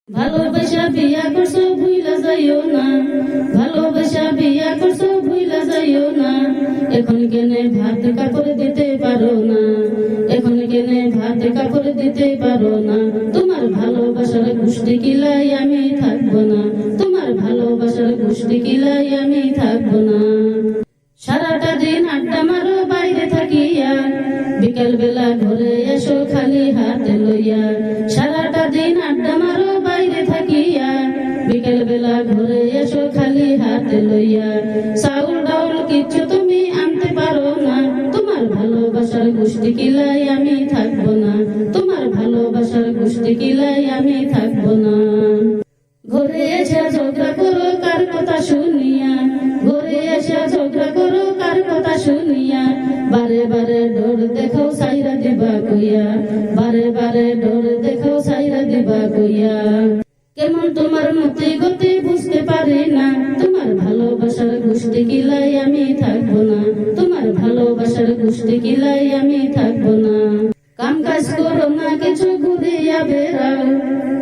ভালোবাসা বিয়া করছো ভুইলা যাইও না, ভালোবাসা বিয়া করছো ভুইলা যাইও না। এখন কেনে ভাত কাপড় দিতে পারো না, এখন কেনে ভাত কাপড় দিতে পারো না। তোমার ভালোবাসার গোষ্ঠী কিলাই আমি থাকবো না, তোমার ভালোবাসার গোষ্ঠী কিলাই আমি থাকবো না। সারাটা দিন আড্ডা মারো বাইরে থাকিয়া, বিকাল বেলা ঘরে এসো খালি হাতে লইয়া। সারাটা দিন আড্ডা মারো বাইরে থাকিয়া, বিকাল বেলা ঘরে এসো খালি হাতে লইয়া। চাউল ডাউল কিচ্ছু তুমি আনতে পারো না, তোমার ভালোবাসার গোষ্ঠী কিলাই আমি থাকবো না, তোমার ভালোবাসার গোষ্ঠী কিলাই আমি থাকবো না। ঘরে এসে ঝগড়া করো কার কথা শুনিয়া, ঘরে এসে ঝগড়া করো কার কথা শুনিয়া। বারে বারে ডোর দেখো সাইরা দিবা কইয়া, বারে বারে ডোর দেখো সাইরা দিবা কইয়া। কেমন তোমার মতি গতি বুঝতে পারি না, তোমার ভালোবাসার গোষ্ঠী কিলাই আমি থাকবো না, তোমার ভালোবাসার গোষ্ঠী কিলাই আমি থাকবো না। কাম কাজ করো না কিছু ঘুরিয়া বেড়াও,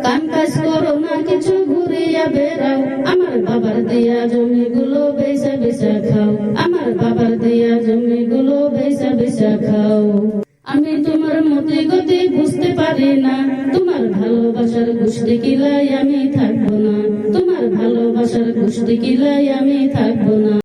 কাম কাজ করো না কিছু ঘুরিয়া বেড়াও। আমার বাবার দিয়া জমিগুলো বেচা বেচা খাও, আমার বাবার দিয়া জমিগুলো বেচা বেচা খাও। আমি তোমার মতি গতি বুঝতে পারি না,